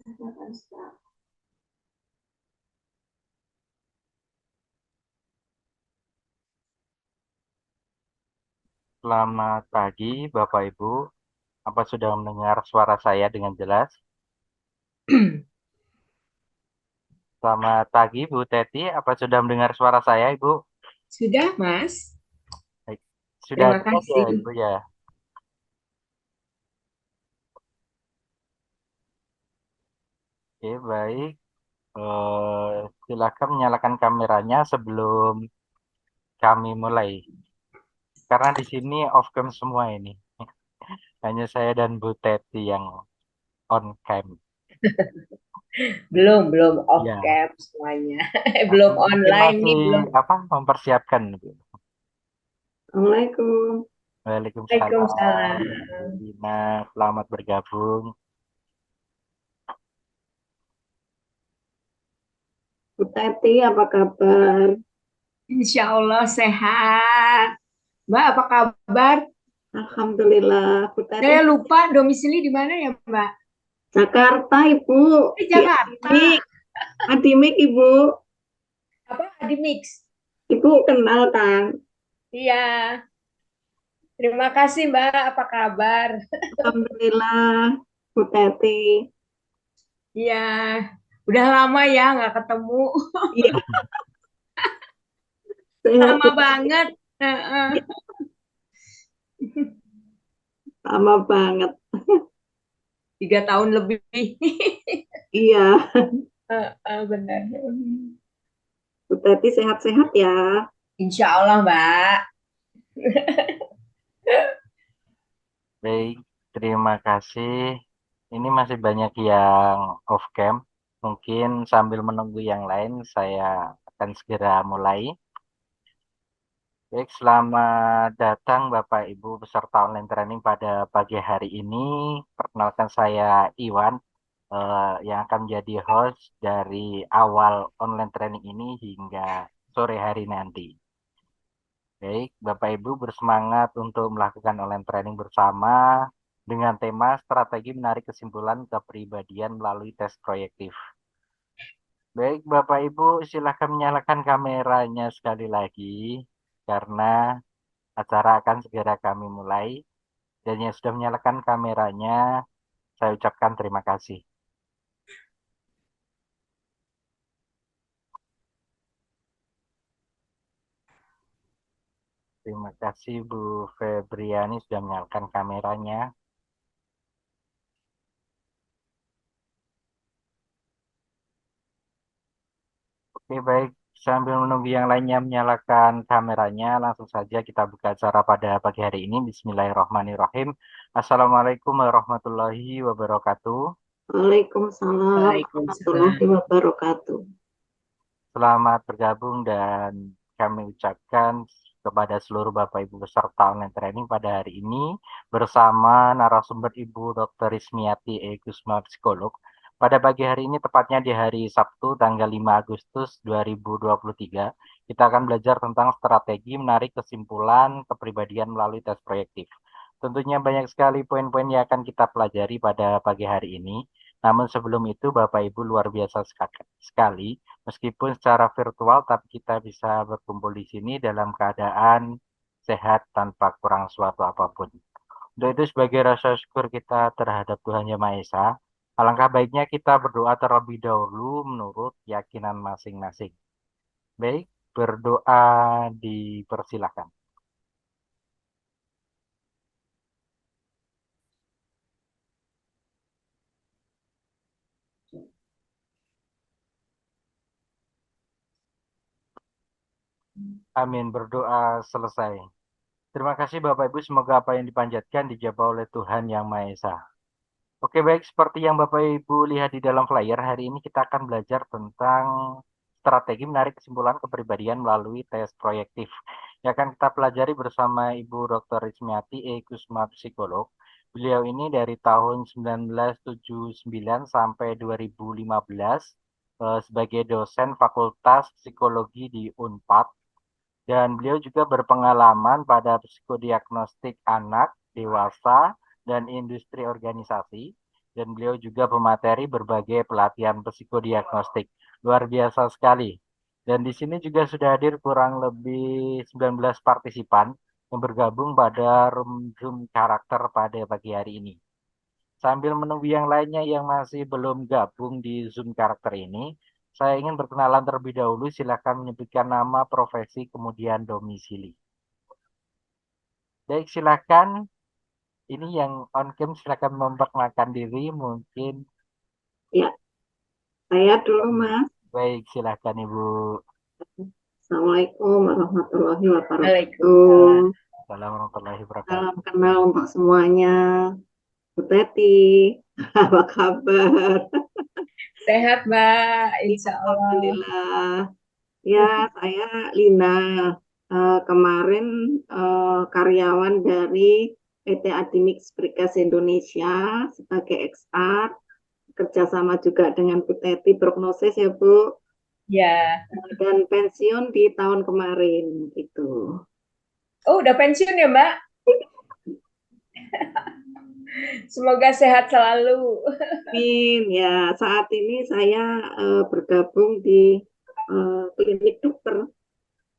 Selamat pagi, Bapak Ibu. Apa sudah mendengar suara saya dengan jelas? Selamat pagi, Bu Teti. Apa sudah mendengar suara saya, Ibu? Sudah, Mas. Baik. Sudah Terima jelas ya, kasih. Ibu ya. Oke, baik. Silakan menyalakan kameranya sebelum kami mulai. Karena di sini off cam semua ini. Hanya saya dan Bu Teti yang on cam. Belum off Ya, cam semuanya. Belum mungkin online masih nih, belum. apa mempersiapkan, Bu. Assalamualaikum. Waalaikumsalam, Waalaikumsalam. Bu Dina. Selamat bergabung. Bu Teti, apa kabar? Insya Allah sehat. Mbak, apa kabar? Alhamdulillah, Bu Tati. Saya lupa domisili di mana ya, Mbak? Jakarta, Ibu. Di Jakarta. Adimik. Adimik, Ibu. Apa? Di Mix. Ibu kenal kan? Iya. Terima kasih, Mbak. Apa kabar? Alhamdulillah, Bu Tati. Iya. Udah lama ya nggak ketemu. Iya, sehat Lama Bu Tati. banget. Heeh. Lama banget. 3 tahun lebih. Iya, Benar. Bu Tati sehat-sehat ya. Insya Allah, Mbak. Baik, terima kasih. Ini masih banyak yang off cam. Mungkin sambil menunggu yang lain, saya akan segera mulai. Baik, selamat datang Bapak Ibu peserta online training pada pagi hari ini. Perkenalkan saya Iwan, yang akan menjadi host dari awal online training ini hingga sore hari nanti. Baik, Bapak Ibu bersemangat untuk melakukan online training bersama dengan tema strategi menarik kesimpulan kepribadian melalui tes proyektif. Baik, Bapak Ibu silakan menyalakan kameranya sekali lagi karena acara akan segera kami mulai. Dan yang sudah menyalakan kameranya, saya ucapkan terima kasih. Terima kasih Bu Febriani sudah menyalakan kameranya. Oke, baik. Sambil menunggu yang lainnya menyalakan kameranya, langsung saja kita buka acara pada pagi hari ini. Bismillahirrahmanirrahim. Assalamualaikum warahmatullahi wabarakatuh. Waalaikumsalam Waalaikumsalam. warahmatullahi wabarakatuh. Selamat bergabung dan kami ucapkan kepada seluruh Bapak Ibu peserta online training pada hari ini bersama narasumber Ibu Dr. Ismiati E. Kusma, psikolog. Pada pagi hari ini, tepatnya di hari Sabtu, tanggal 5 Agustus 2023, kita akan belajar tentang strategi menarik kesimpulan kepribadian melalui tes proyektif. Tentunya banyak sekali poin-poin yang akan kita pelajari pada pagi hari ini. Namun sebelum itu, Bapak Ibu luar biasa sekali. Meskipun secara virtual, tapi kita bisa berkumpul di sini dalam keadaan sehat tanpa kurang suatu apapun. Untuk itu sebagai rasa syukur kita terhadap Tuhan Yang Maha Esa, alangkah baiknya kita berdoa terlebih dahulu menurut keyakinan masing-masing. Baik, berdoa dipersilakan. Amin, berdoa selesai. Terima kasih Bapak Ibu, semoga apa yang dipanjatkan dijawab oleh Tuhan Yang Maha Esa. Oke, baik. Seperti yang Bapak Ibu lihat di dalam flyer, hari ini kita akan belajar tentang strategi menarik kesimpulan kepribadian melalui tes proyektif. Yang akan kita pelajari bersama Ibu Dr. Ismiati E. Kusma, psikolog. Beliau ini dari tahun 1979 sampai 2015 sebagai dosen Fakultas Psikologi di Unpad. Dan beliau juga berpengalaman pada psikodiagnostik anak, dewasa, dan industri organisasi. dan beliau juga pemateri berbagai pelatihan psikodiagnostik. Luar biasa sekali. Dan di sini juga sudah hadir kurang lebih 19 partisipan yang bergabung pada room Zoom karakter pada pagi hari ini. Sambil menunggu yang lainnya yang masih belum gabung di Zoom karakter ini, saya ingin berkenalan terlebih dahulu. Silakan menyebutkan nama, profesi, kemudian domisili. Baik, silakan. Ini yang on cam, silakan memperkenalkan diri mungkin. Ya, saya dulu, Mas. Baik, silakan Ibu. Assalamualaikum warahmatullahi wabarakatuh. Waalaikumsalam. Assalamualaikum warahmatullahi wabarakatuh. Salam kenal untuk semuanya. Bu Teti, apa kabar? Sehat, Mbak. Insya Allah. Alhamdulillah. Ya, saya Lina. Kemarin karyawan dari PT Adimix Brikas Indonesia sebagai XR, kerjasama juga dengan Bu Teti, prognosis ya Bu, Ya. dan pensiun di tahun kemarin gitu. Oh, udah pensiun ya, Mbak? Semoga sehat selalu. Amin. Ya, saat ini saya bergabung di klinik dokter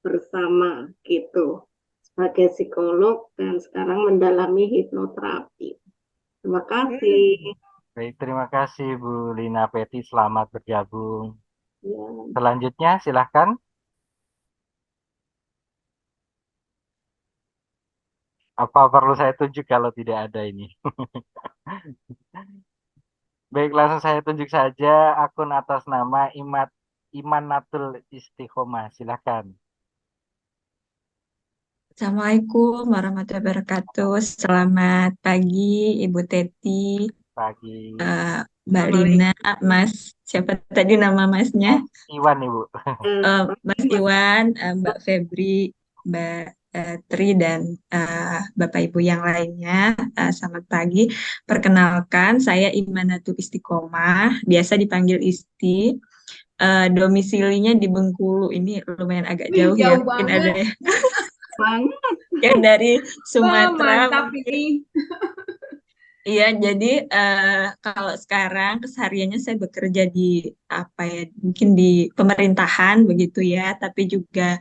bersama gitu sebagai psikolog dan sekarang mendalami hipnoterapi. Terima kasih. Baik, terima kasih Bu Lina Peti, selamat bergabung. Ya. Selanjutnya silahkan. Apa perlu saya tunjuk kalau tidak ada ini? Baik, langsung saya tunjuk saja akun atas nama Imanatul Istiqomah. Silahkan. Assalamualaikum warahmatullahi wabarakatuh. Selamat pagi, Ibu Teti, Pagi. Mbak Lina, Mas. Siapa tadi nama Masnya? Iwan, Ibu. Mas Iwan, Mbak Febri, Mbak Tri, dan Bapak Ibu yang lainnya. Selamat pagi. Perkenalkan, saya Imanatul Istiqomah, biasa dipanggil Isti. Domisilinya di Bengkulu. Ini lumayan agak jauh ya. Jauh Mungkin banget. ada Banget. yang dari Wah, Sumatera. mantap ini. Iya, jadi kalau sekarang kesehariannya saya bekerja di apa ya, mungkin di pemerintahan begitu ya, tapi juga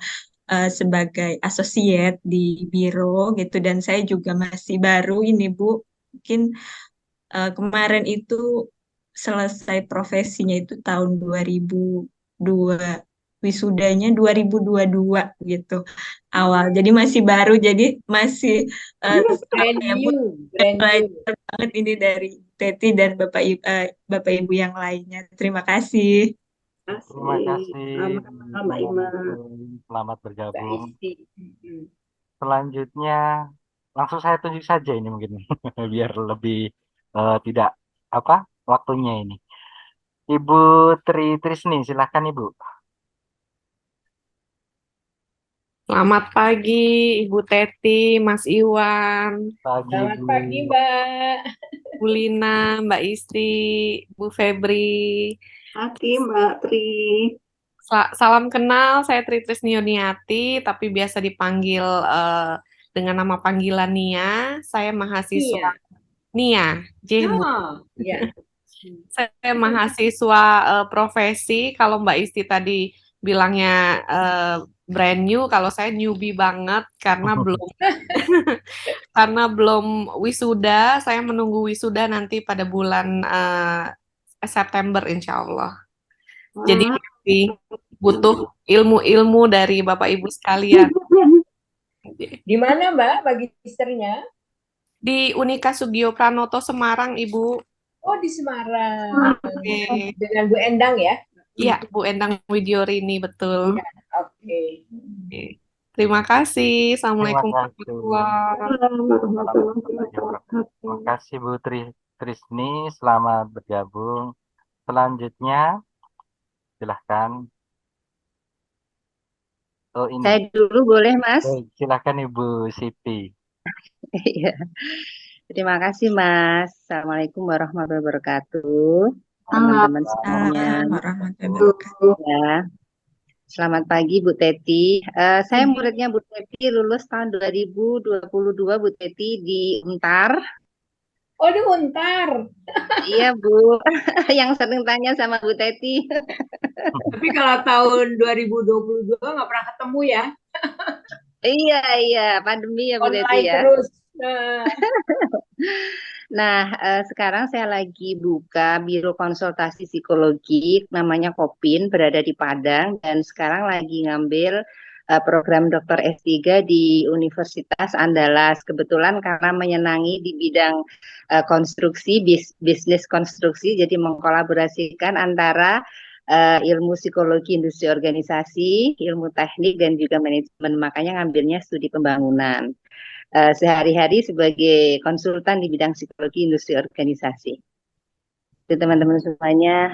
sebagai associate di biro gitu, dan saya juga masih baru ini Bu, mungkin kemarin itu selesai profesinya itu tahun 2002, wisudanya 2022 gitu awal, jadi masih baru, jadi masih Brand apa ya Bu, new, brand new. belajar banget ini dari Teti dan Bapak Ibu yang lainnya. Terima kasih. Terima kasih Sama-sama, Mbak Ima. Selamat Mbak bergabung. Isti. Selanjutnya langsung saya tunjuk saja ini mungkin biar lebih tidak apa waktunya ini. Ibu Trisni, silahkan Ibu. Selamat pagi, Ibu Teti, Mas Iwan, Pagi Selamat Ibu. pagi, Mbak. Bu Lina, Mbak Istri, Bu Febri. Pagi Mbak Tri. Salam kenal, saya Tri Trisnioniati, tapi biasa dipanggil dengan nama panggilan Nia. Saya mahasiswa Iya. Nia, Jemu. Oh, iya. Saya mahasiswa profesi. Kalau Mbak Isti tadi bilangnya brand new, kalau saya newbie banget karena belum wisuda. Saya menunggu wisuda nanti pada bulan September insya Allah. Jadi Wah. masih butuh ilmu-ilmu dari Bapak Ibu sekalian. Di mana, Mbak, magisternya? Di Unika Sugio Pranoto Semarang, Ibu. Oh, di Semarang. Oke. Dengan Bu Endang ya? Iya, Bu Endang Widyorini, betul. Iya, oke. Oke. Terima kasih. Terima Assalamualaikum kasih. warahmatullahi Terima kasih Bu Trisni, selamat bergabung. Selanjutnya silahkan. Oh ini. Saya dulu boleh, Mas? Silahkan Ibu Siti. Iya. Terima kasih, Mas. Assalamualaikum warahmatullahi wabarakatuh. Teman-teman semuanya. Warahmatullahi wabarakatuh. Ya. Selamat pagi, Bu Teti. Saya muridnya Bu Teti, lulus tahun 2022, Bu Teti, di Untar. Oh, di Untar. Iya, Bu. Yang sering tanya sama Bu Teti. Tapi kalau tahun 2022 nggak pernah ketemu ya. Iya, iya, pandemi ya Bu Teti Online ya. terus. Nah, Nah, sekarang saya lagi buka biro konsultasi psikologi, namanya Kopin, berada di Padang, dan sekarang lagi ngambil program doktor S3 di Universitas Andalas. Kebetulan karena menyenangi di bidang konstruksi, bisnis konstruksi, jadi mengkolaborasikan antara ilmu psikologi industri organisasi, ilmu teknik, dan juga manajemen. Makanya ngambilnya studi pembangunan sehari-hari sebagai konsultan di bidang psikologi industri organisasi. Itu teman-teman semuanya.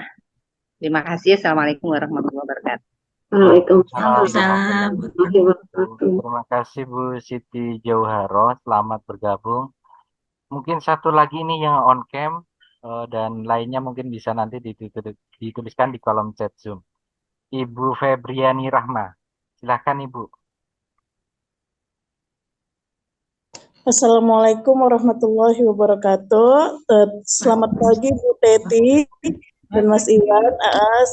Terima kasih. Assalamualaikum warahmatullahi wabarakatuh. Waalaikumsalam Waalaikumsalam. warahmatullahi wabarakatuh. Terima kasih Bu Siti Jauharo, selamat bergabung. Mungkin satu lagi nih yang on cam dan lainnya mungkin bisa nanti dituliskan di kolom chat Zoom. Ibu Febriani Rahma, silakan Ibu. Assalamualaikum warahmatullahi wabarakatuh. Selamat pagi Bu Teti dan Mas Iwan.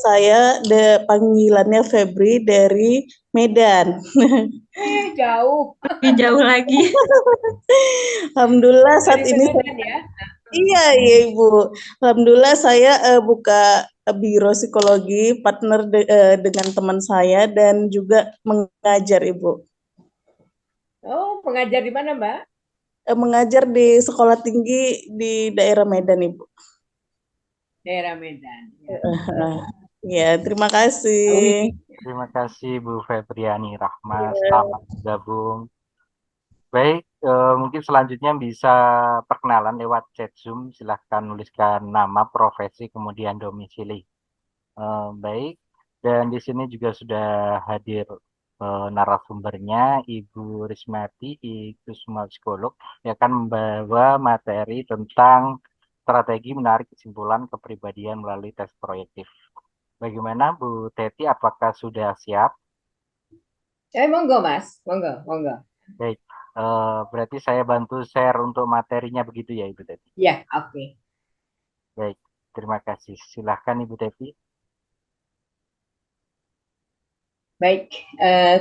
Saya panggilannya Febri dari Medan. jauh. Jauh lagi. Alhamdulillah saat Dari ini Medan ya. iya Ibu. Alhamdulillah saya buka biro psikologi partner dengan teman saya dan juga mengajar Ibu. Oh, mengajar di mana, Mbak? Mengajar di sekolah tinggi di daerah Medan Ibu. Daerah Medan. Ya. Ya, terima kasih. Terima kasih Bu Febriani Rahma, selamat bergabung. Baik, mungkin selanjutnya bisa perkenalan lewat chat Zoom. Silahkan nuliskan nama, profesi, kemudian domisili. Baik, dan di sini juga sudah hadir narasumbernya Ibu Rismati, itu semua psikolog, yang akan membawa materi tentang strategi menarik kesimpulan kepribadian melalui tes proyektif. Bagaimana Bu Teti, apakah sudah siap? Monggo, Mas. Monggo. Baik, berarti saya bantu share untuk materinya begitu ya Ibu Teti? Ya, oke. Baik, terima kasih. Silahkan Ibu Teti. Baik,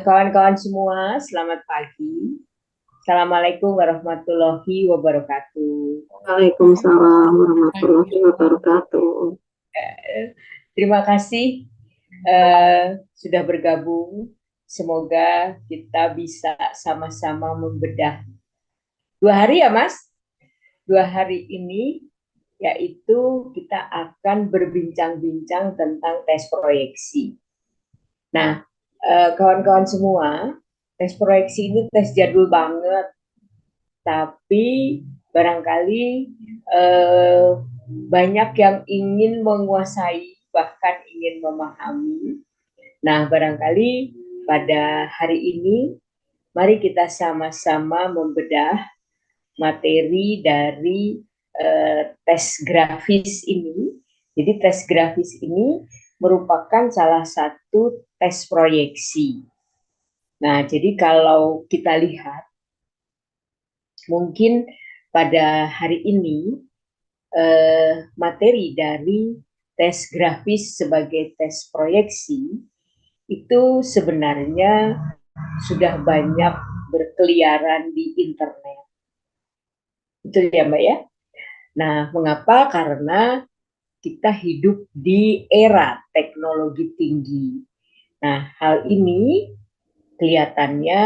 kawan-kawan semua, selamat pagi. Assalamualaikum warahmatullahi wabarakatuh. Waalaikumsalam warahmatullahi wabarakatuh. Terima kasih sudah bergabung. Semoga kita bisa sama-sama membedah 2 hari ya, Mas? 2 hari ini, yaitu kita akan berbincang-bincang tentang tes proyeksi. Nah, kawan-kawan semua, tes proyeksi ini tes jadul banget, tapi barangkali banyak yang ingin menguasai, bahkan ingin memahami. Nah, barangkali pada hari ini, mari kita sama-sama membedah materi dari tes grafis ini. Jadi tes grafis ini merupakan salah satu tes proyeksi. Nah, jadi kalau kita lihat, mungkin pada hari ini materi dari tes grafis sebagai tes proyeksi itu sebenarnya sudah banyak berkeliaran di internet. Betul ya, Mbak ya? Nah, mengapa? Karena kita hidup di era teknologi tinggi. Nah, hal ini kelihatannya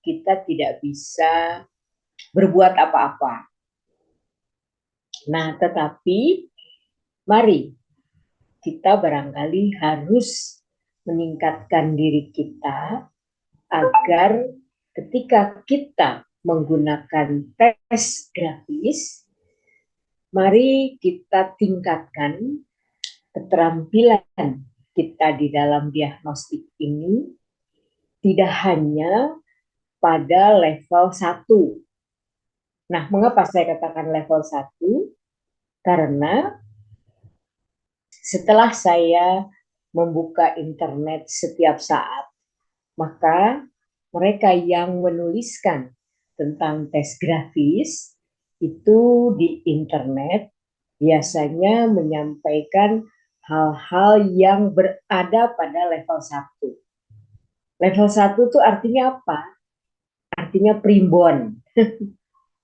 kita tidak bisa berbuat apa-apa. Nah, tetapi mari kita barangkali harus meningkatkan diri kita agar ketika kita menggunakan tes grafis, mari kita tingkatkan keterampilan kita di dalam diagnostik ini tidak hanya pada level 1. Nah, mengapa saya katakan level 1? Karena setelah saya membuka internet setiap saat, maka mereka yang menuliskan tentang tes grafis itu di internet biasanya menyampaikan hal-hal yang berada pada level 1. Level 1 itu artinya apa? Artinya primbon.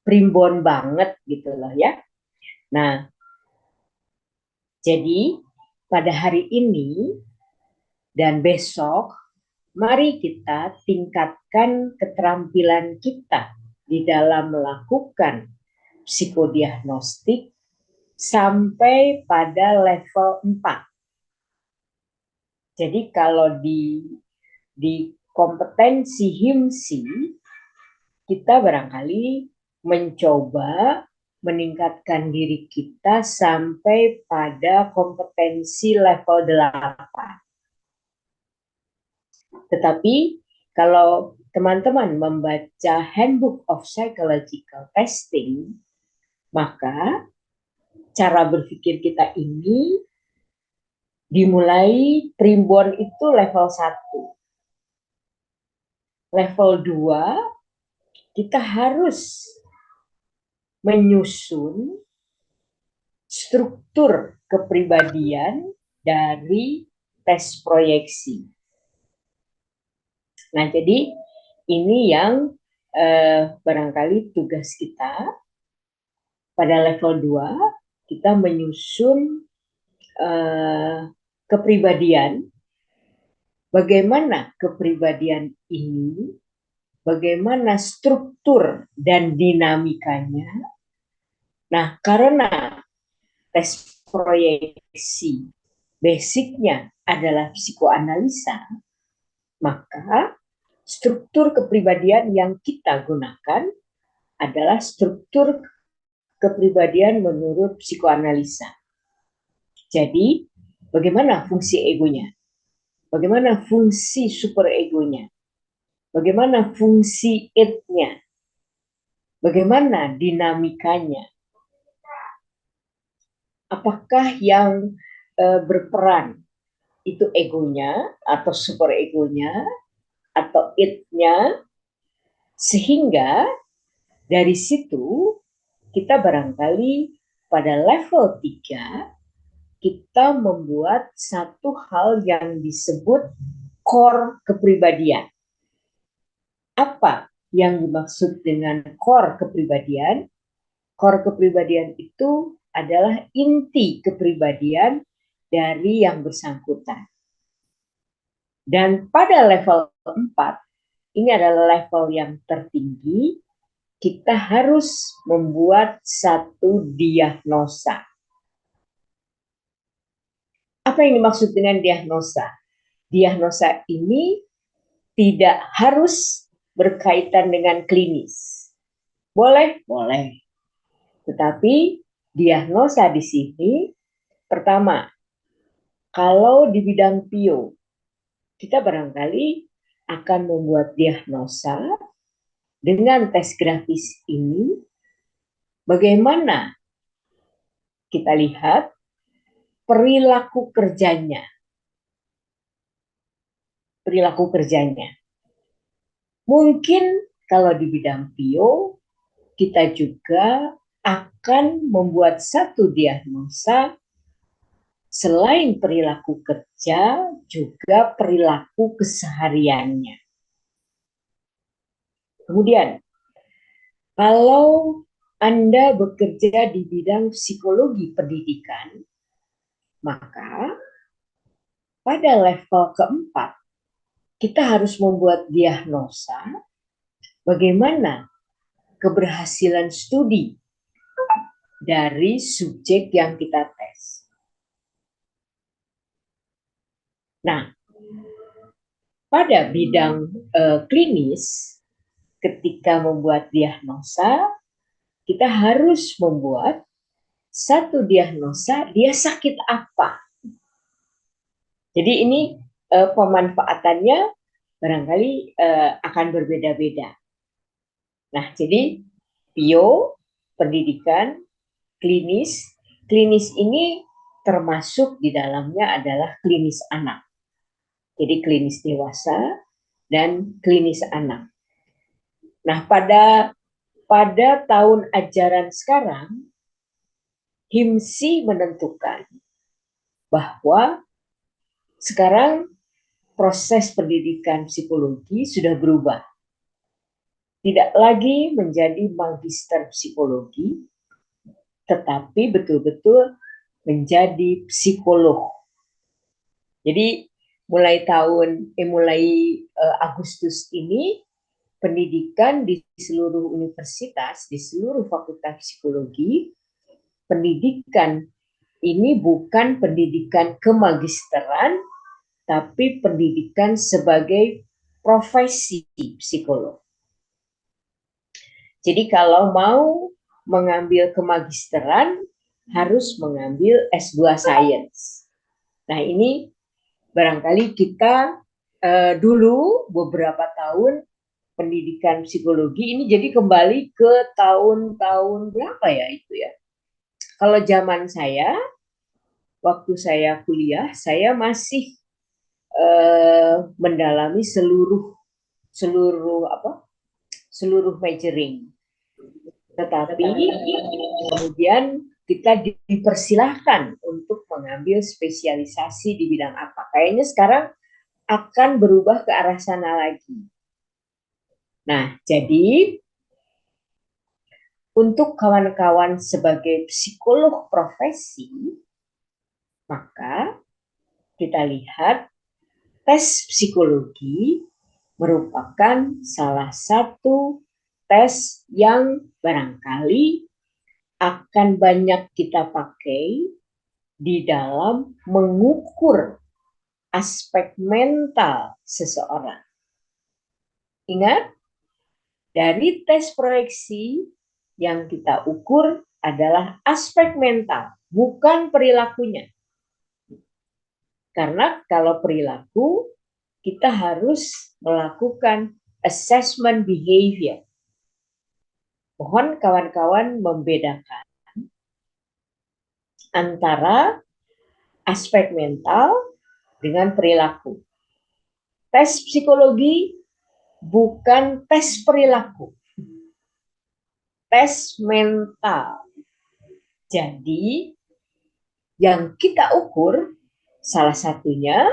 Primbon banget gitu loh ya. Nah, jadi pada hari ini dan besok, mari kita tingkatkan keterampilan kita di dalam melakukan psikodiagnostik sampai pada level 4. Jadi kalau di kompetensi HIMSI, kita barangkali mencoba meningkatkan diri kita sampai pada kompetensi level 8. Tetapi kalau teman-teman membaca Handbook of Psychological Testing, maka cara berpikir kita ini dimulai primbon itu level 1. Level 2, kita harus menyusun struktur kepribadian dari tes proyeksi. Nah, jadi ini yang barangkali tugas kita pada level 2, kita menyusun kepribadian, bagaimana kepribadian ini, bagaimana struktur dan dinamikanya. Nah, karena tes proyeksi basicnya adalah psikoanalisa, maka struktur kepribadian yang kita gunakan adalah struktur kepribadian menurut psikoanalisa. Jadi, bagaimana fungsi egonya? Bagaimana fungsi superegonya? Bagaimana fungsi id-nya? Bagaimana dinamikanya? Apakah yang berperan itu egonya atau superegonya atau id-nya, sehingga dari situ kita barangkali pada level 3 kita membuat satu hal yang disebut core kepribadian. Apa yang dimaksud dengan core kepribadian? Core kepribadian itu adalah inti kepribadian dari yang bersangkutan. Dan pada level 4, ini adalah level yang tertinggi, kita harus membuat satu diagnosa. Apa yang dimaksud dengan diagnosa? Diagnosa ini tidak harus berkaitan dengan klinis. Boleh? Boleh. Tetapi diagnosa di sini, pertama, kalau di bidang PIO, kita barangkali akan membuat diagnosa dengan tes grafis ini, bagaimana kita lihat perilaku kerjanya. Perilaku kerjanya. Mungkin kalau di bidang PIO, kita juga akan membuat satu diagnosa selain perilaku kerja, juga perilaku kesehariannya. Kemudian, kalau Anda bekerja di bidang psikologi pendidikan, maka pada level keempat, kita harus membuat diagnosa bagaimana keberhasilan studi dari subjek yang kita tes. Nah, pada bidang klinis, ketika membuat diagnosa, kita harus membuat satu diagnosa, dia sakit apa. Jadi ini pemanfaatannya barangkali akan berbeda-beda. Nah, jadi PIO, pendidikan, klinis. Klinis ini termasuk di dalamnya adalah klinis anak. Jadi klinis dewasa dan klinis anak. Nah, pada pada tahun ajaran sekarang, HIMSI menentukan bahwa sekarang proses pendidikan psikologi sudah berubah. Tidak lagi menjadi magister psikologi, tetapi betul-betul menjadi psikolog. Jadi mulai Agustus ini, pendidikan di seluruh universitas, di seluruh fakultas psikologi, pendidikan ini bukan pendidikan kemagisteran, tapi pendidikan sebagai profesi psikolog. Jadi kalau mau mengambil kemagisteran, harus mengambil S2 Sains. Nah ini barangkali kita dulu beberapa tahun pendidikan psikologi ini jadi kembali ke tahun-tahun berapa ya itu ya. Kalau zaman saya, waktu saya kuliah, saya masih mendalami seluruh majoring. Tetapi kemudian kita dipersilahkan untuk mengambil spesialisasi di bidang apa. Kayaknya sekarang akan berubah ke arah sana lagi. Nah, jadi untuk kawan-kawan sebagai psikolog profesi, maka kita lihat tes psikologi merupakan salah satu tes yang barangkali akan banyak kita pakai di dalam mengukur aspek mental seseorang. Ingat, dari tes proyeksi yang kita ukur adalah aspek mental, bukan perilakunya. Karena kalau perilaku, kita harus melakukan assessment behavior. Mohon kawan-kawan membedakan antara aspek mental dengan perilaku. Tes psikologi bukan tes perilaku, tes mental. Jadi, yang kita ukur salah satunya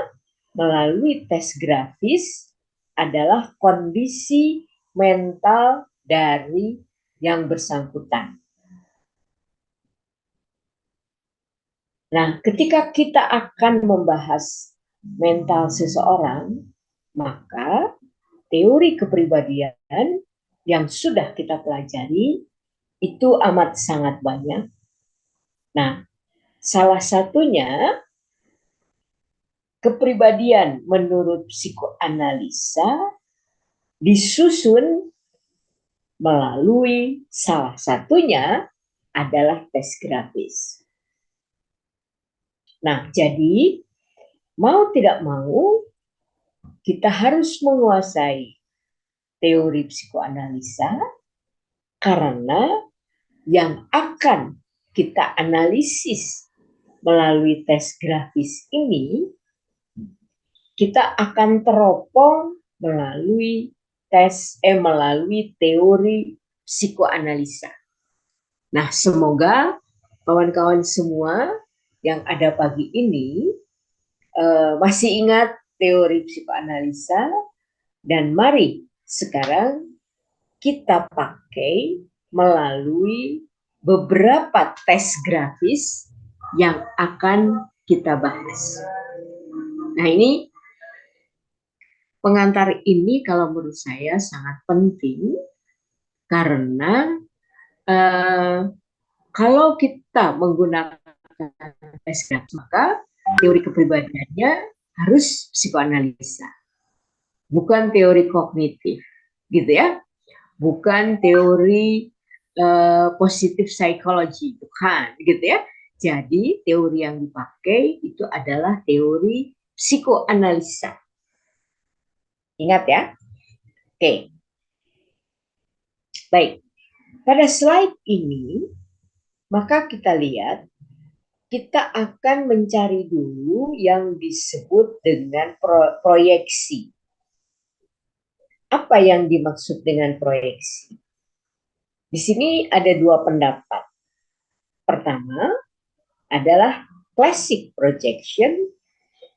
melalui tes grafis adalah kondisi mental dari yang bersangkutan. Nah, ketika kita akan membahas mental seseorang, maka teori kepribadian yang sudah kita pelajari itu amat sangat banyak. Nah, salah satunya kepribadian menurut psikoanalisa disusun melalui salah satunya adalah tes grafis. Nah, jadi mau tidak mau kita harus menguasai teori psikoanalisa karena yang akan kita analisis melalui tes grafis ini kita akan teropong melalui melalui teori psikoanalisa. Nah, semoga kawan-kawan semua yang ada pagi ini masih ingat teori psikoanalisa dan mari sekarang kita pakai melalui beberapa tes grafis yang akan kita bahas. Nah, ini pengantar ini kalau menurut saya sangat penting karena kalau kita menggunakan tes grafis maka teori kepribadiannya harus psikoanalisa, bukan teori kognitif, gitu ya, bukan teori positive psychology, bukan, gitu ya. Jadi teori yang dipakai itu adalah teori psikoanalisa. Ingat ya. Oke. Baik. Pada slide ini, maka kita lihat, kita akan mencari dulu yang disebut dengan proyeksi. Apa yang dimaksud dengan proyeksi? Di sini ada dua pendapat. Pertama adalah classic projection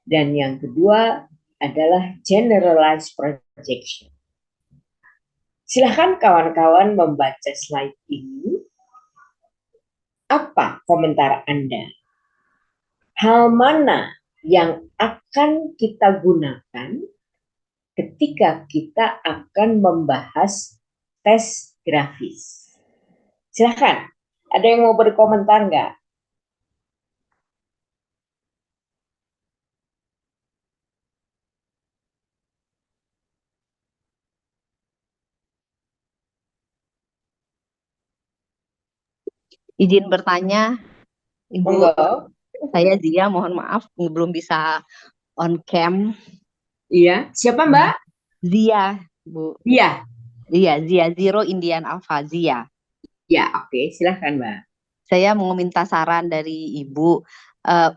dan yang kedua adalah generalized projection. Silahkan kawan-kawan membaca slide ini. Apa komentar Anda? Hal mana yang akan kita gunakan ketika kita akan membahas tes grafis? Silahkan, ada yang mau berkomentar nggak? Izin bertanya, Ibu. Monggo. Saya Zia, mohon maaf belum bisa on cam. Iya, siapa Mbak? Zia, Bu. Iya. Iya, Zia Zero Indian Alpha, Zia. Ya, oke, silahkan Mbak. Saya mau minta saran dari Ibu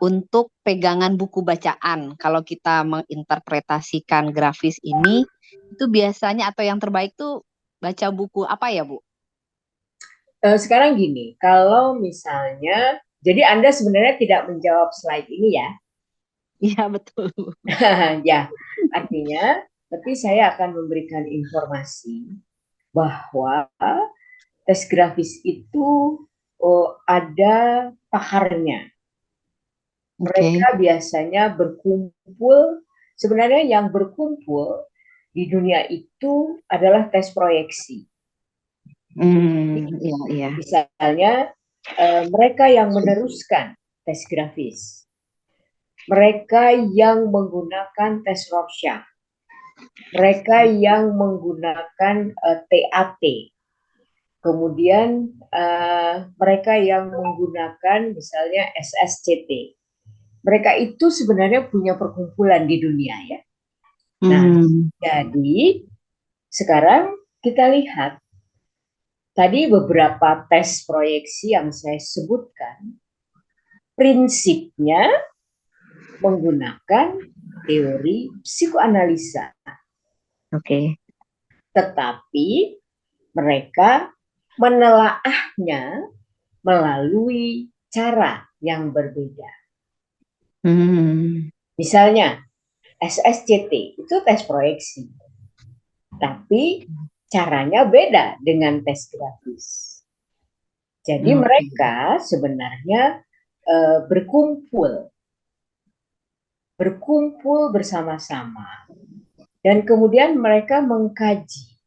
untuk pegangan buku bacaan. Kalau kita menginterpretasikan grafis ini, itu biasanya atau yang terbaik tuh baca buku apa ya, Bu? Sekarang gini, kalau misalnya, jadi Anda sebenarnya tidak menjawab slide ini ya? Iya, betul. Ya, artinya, tapi saya akan memberikan informasi bahwa tes grafis itu ada pakarnya. Mereka biasanya berkumpul, sebenarnya yang berkumpul di dunia itu adalah tes proyeksi. Iya. Misalnya mereka yang meneruskan tes grafis, mereka yang menggunakan tes Rorschach, mereka yang menggunakan TAT, kemudian mereka yang menggunakan misalnya SSCT. Mereka itu sebenarnya punya perkumpulan di dunia ya. Nah, jadi sekarang kita lihat tadi beberapa tes proyeksi yang saya sebutkan, prinsipnya menggunakan teori psikoanalisa. Oke. Tetapi mereka menelaahnya melalui cara yang berbeda. Misalnya, SSCT itu tes proyeksi. Tapi caranya beda dengan tes grafis. Jadi mereka sebenarnya berkumpul bersama-sama dan kemudian mereka mengkaji.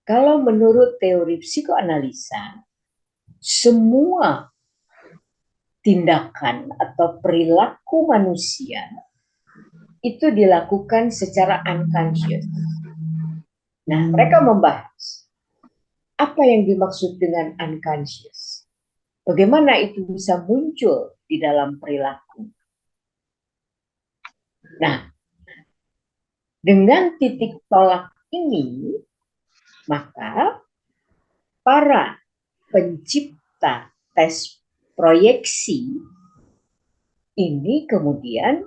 Kalau menurut teori psikoanalisa, semua tindakan atau perilaku manusia itu dilakukan secara unconscious. Nah, mereka membahas apa yang dimaksud dengan unconscious. Bagaimana itu bisa muncul di dalam perilaku. Nah, dengan titik tolak ini, maka para pencipta tes proyeksi ini kemudian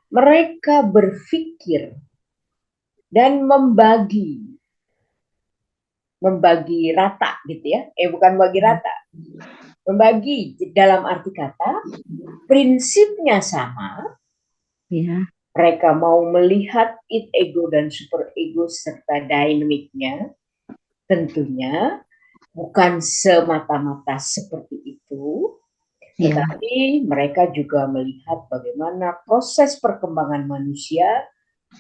mereka berpikir dan membagi rata gitu ya, bukan bagi rata, membagi dalam arti kata prinsipnya sama, ya. Mereka mau melihat id ego dan super ego serta dinamiknya, tentunya bukan semata-mata seperti itu, tetapi mereka juga melihat bagaimana proses perkembangan manusia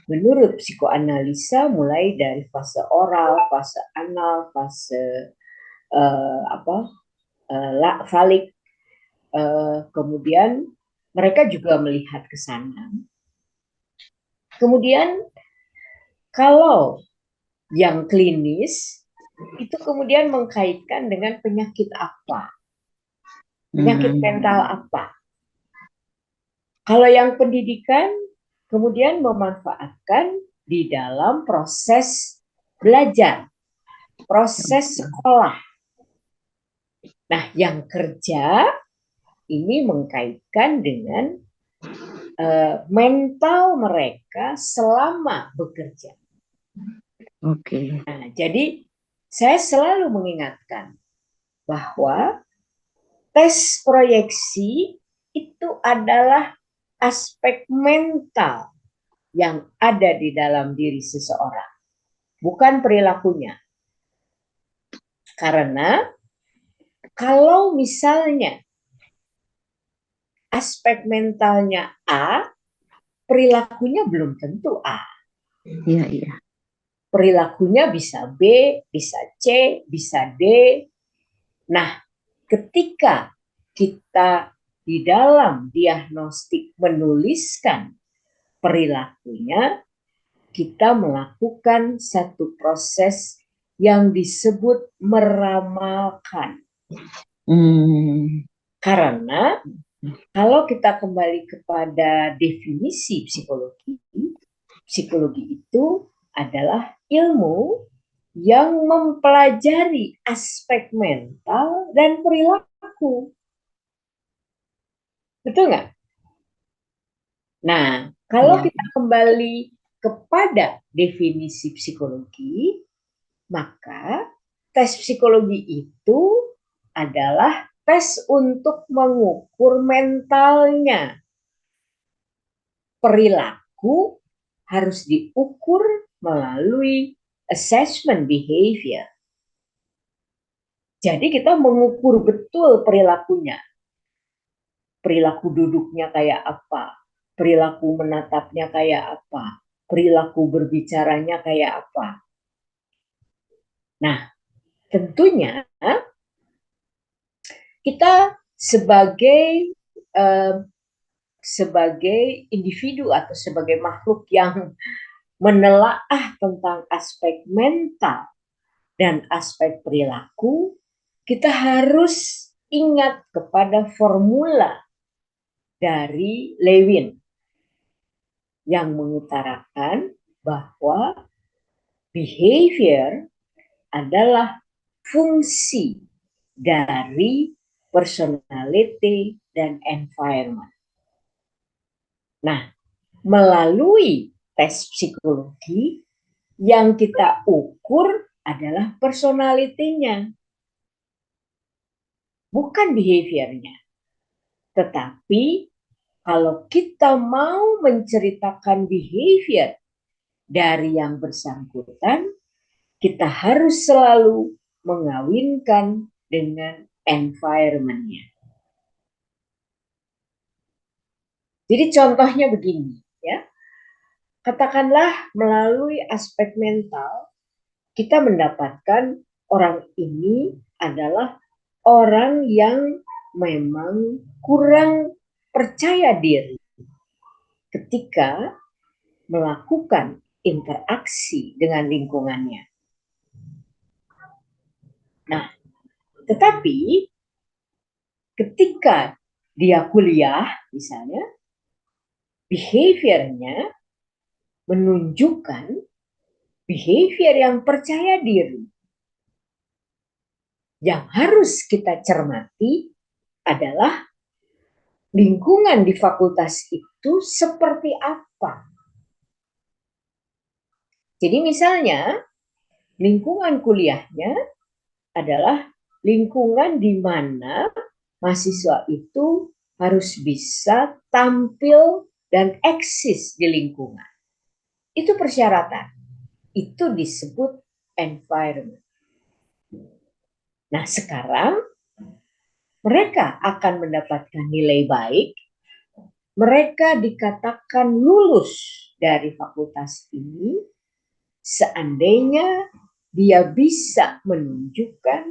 menurut psikoanalisa mulai dari fase oral, fase anal, fase falik, kemudian mereka juga melihat ke sana. Kemudian kalau yang klinis itu kemudian mengkaitkan dengan penyakit apa, penyakit mental apa. Kalau yang pendidikan kemudian memanfaatkan di dalam proses belajar, proses sekolah. Nah, yang kerja ini mengkaitkan dengan mental mereka selama bekerja. Oke. Nah, jadi saya selalu mengingatkan bahwa tes proyeksi itu adalah aspek mental yang ada di dalam diri seseorang, bukan perilakunya. Karena kalau misalnya aspek mentalnya A, perilakunya belum tentu A. Iya, iya. Perilakunya bisa B, bisa C, bisa D. Nah, ketika kita di dalam diagnostik menuliskan perilakunya, kita melakukan satu proses yang disebut meramalkan. Karena kalau kita kembali kepada definisi psikologi, psikologi itu adalah ilmu yang mempelajari aspek mental dan perilaku. Betul nggak? Nah, kalau kita kembali kepada definisi psikologi, maka tes psikologi itu adalah tes untuk mengukur mentalnya. Perilaku harus diukur melalui assessment behavior. Jadi kita mengukur betul perilakunya. Perilaku duduknya kayak apa? Perilaku menatapnya kayak apa? Perilaku berbicaranya kayak apa? Nah, tentunya kita sebagai individu atau sebagai makhluk yang menelaah tentang aspek mental dan aspek perilaku, kita harus ingat kepada formula dari Lewin yang mengutarakan bahwa behavior adalah fungsi dari personality dan environment. Nah, melalui tes psikologi yang kita ukur adalah personality-nya, bukan behavior-nya. Tetapi kalau kita mau menceritakan behavior dari yang bersangkutan, kita harus selalu mengawinkan dengan environment-nya. Jadi contohnya begini, ya. Katakanlah melalui aspek mental, kita mendapatkan orang ini adalah orang yang memang kurang percaya diri ketika melakukan interaksi dengan lingkungannya. Nah, tetapi ketika dia kuliah misalnya, behaviornya menunjukkan behavior yang percaya diri. Yang harus kita cermati adalah lingkungan di fakultas itu seperti apa. Jadi misalnya lingkungan kuliahnya adalah lingkungan di mana mahasiswa itu harus bisa tampil dan eksis di lingkungan. Itu persyaratan. Itu disebut environment. Nah, sekarang mereka akan mendapatkan nilai baik. Mereka dikatakan lulus dari fakultas ini seandainya dia bisa menunjukkan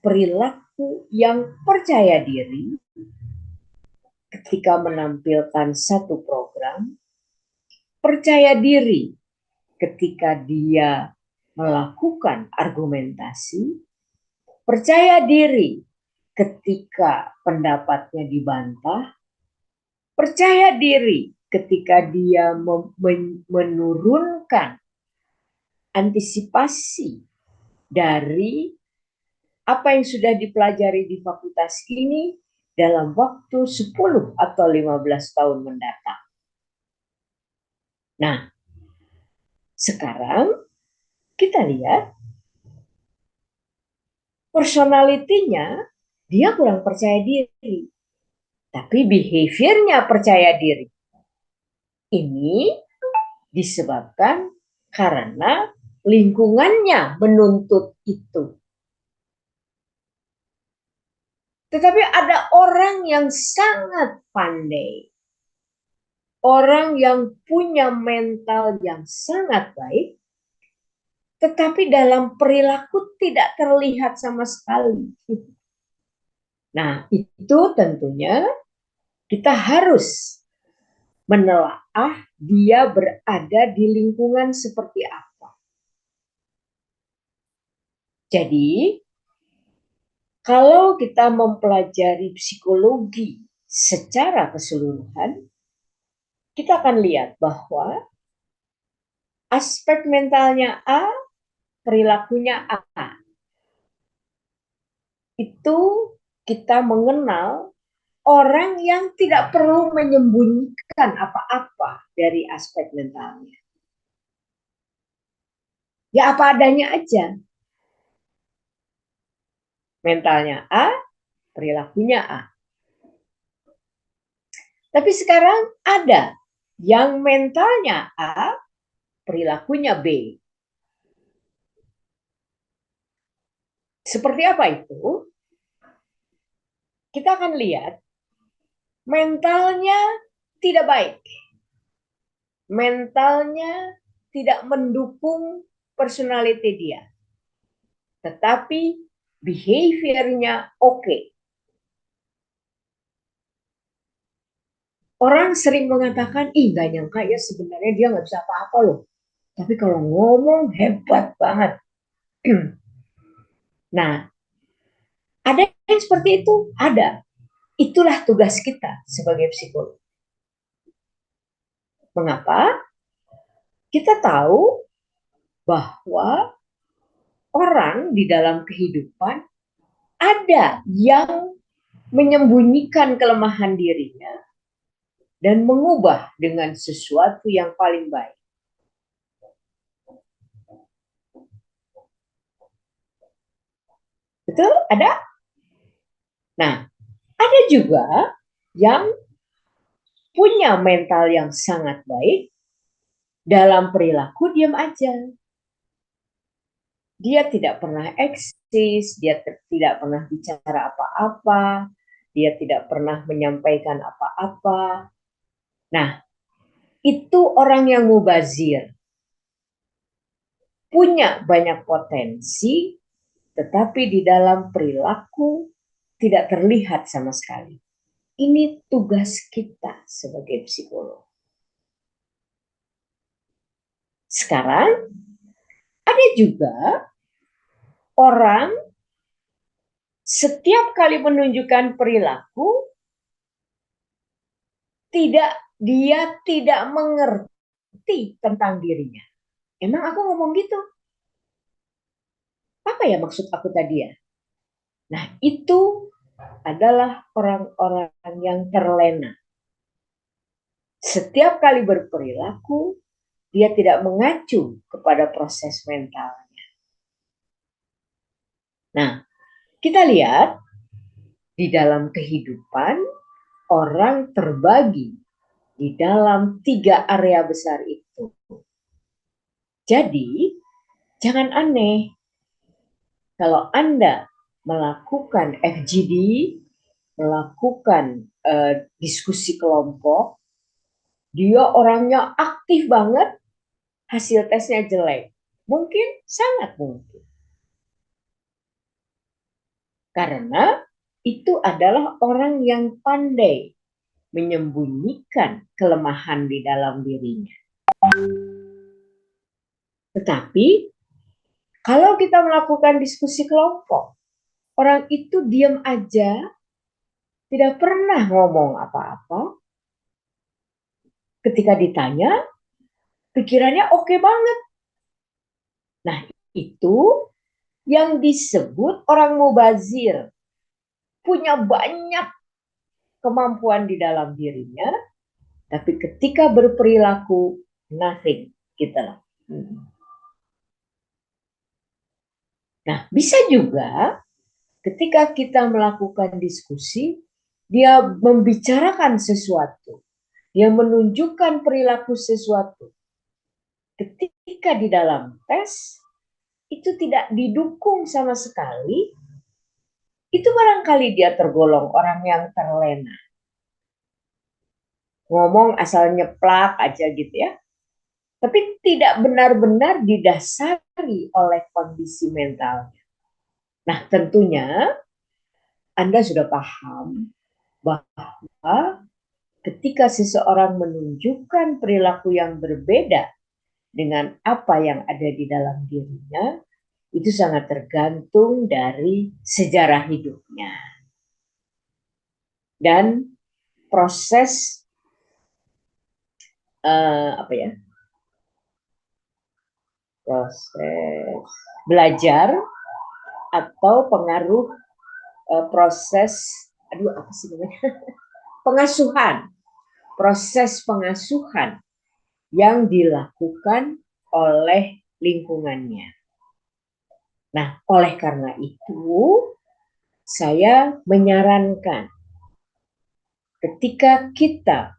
perilaku yang percaya diri ketika menampilkan satu program, percaya diri ketika dia melakukan argumentasi, percaya diri ketika pendapatnya dibantah, percaya diri ketika dia menurunkan antisipasi dari apa yang sudah dipelajari di fakultas ini dalam waktu 10 atau 15 tahun mendatang. Nah, sekarang kita lihat personalitinya dia kurang percaya diri, tapi behaviornya percaya diri. Ini disebabkan karena lingkungannya menuntut itu. Tetapi ada orang yang sangat pandai, orang yang punya mental yang sangat baik, tetapi dalam perilaku tidak terlihat sama sekali. Nah, itu tentunya kita harus menelaah dia berada di lingkungan seperti apa. Jadi, kalau kita mempelajari psikologi secara keseluruhan, kita akan lihat bahwa aspek mentalnya A, perilakunya A. Itu kita mengenal orang yang tidak perlu menyembunyikan apa-apa dari aspek mentalnya. Ya apa adanya aja. Mentalnya A, perilakunya A. Tapi sekarang ada yang mentalnya A, perilakunya B. Seperti apa itu? Kita akan lihat mentalnya tidak baik. Mentalnya tidak mendukung personality dia. Tetapi behaviornya oke. Orang sering mengatakan, ih gak nyangka ya sebenarnya dia gak bisa apa-apa loh. Tapi kalau ngomong hebat banget. Nah, ada yang seperti itu? Ada. Itulah tugas kita sebagai psikolog. Mengapa? Kita tahu bahwa orang di dalam kehidupan ada yang menyembunyikan kelemahan dirinya dan mengubah dengan sesuatu yang paling baik. Betul? Ada? Nah, ada juga yang punya mental yang sangat baik, dalam perilaku diam aja. Dia tidak pernah eksis, dia tidak pernah bicara apa-apa, dia tidak pernah menyampaikan apa-apa. Nah, itu orang yang mubazir. Punya banyak potensi, tetapi di dalam perilaku tidak terlihat sama sekali. Ini tugas kita sebagai psikolog. Sekarang, ada juga orang setiap kali menunjukkan perilaku, dia tidak mengerti tentang dirinya. Emang aku ngomong gitu? Apa ya maksud aku tadi ya? Nah, itu adalah orang-orang yang terlena. Setiap kali berperilaku, dia tidak mengacu kepada proses mentalnya. Nah, kita lihat di dalam kehidupan, orang terbagi di dalam 3 area besar itu. Jadi, jangan aneh kalau Anda melakukan FGD, melakukan diskusi kelompok, dia orangnya aktif banget, hasil tesnya jelek. Mungkin, sangat mungkin. Karena itu adalah orang yang pandai menyembunyikan kelemahan di dalam dirinya. Tetapi, kalau kita melakukan diskusi kelompok, orang itu diam aja, tidak pernah ngomong apa-apa. Ketika ditanya, pikirannya oke banget. Nah, itu yang disebut orang mubazir. Punya banyak kemampuan di dalam dirinya, tapi ketika berperilaku, nothing. Gitu lah. Nah, bisa juga ketika kita melakukan diskusi, dia membicarakan sesuatu, dia menunjukkan perilaku sesuatu. Ketika di dalam tes, itu tidak didukung sama sekali, itu barangkali dia tergolong orang yang terlena. Ngomong asal nyeplak aja gitu ya. Tapi tidak benar-benar didasari oleh kondisi mentalnya. Nah, tentunya Anda sudah paham bahwa ketika seseorang menunjukkan perilaku yang berbeda dengan apa yang ada di dalam dirinya, itu sangat tergantung dari sejarah hidupnya. Dan proses proses belajar atau pengaruh proses pengasuhan, proses pengasuhan yang dilakukan oleh lingkungannya. Nah, oleh karena itu saya menyarankan ketika kita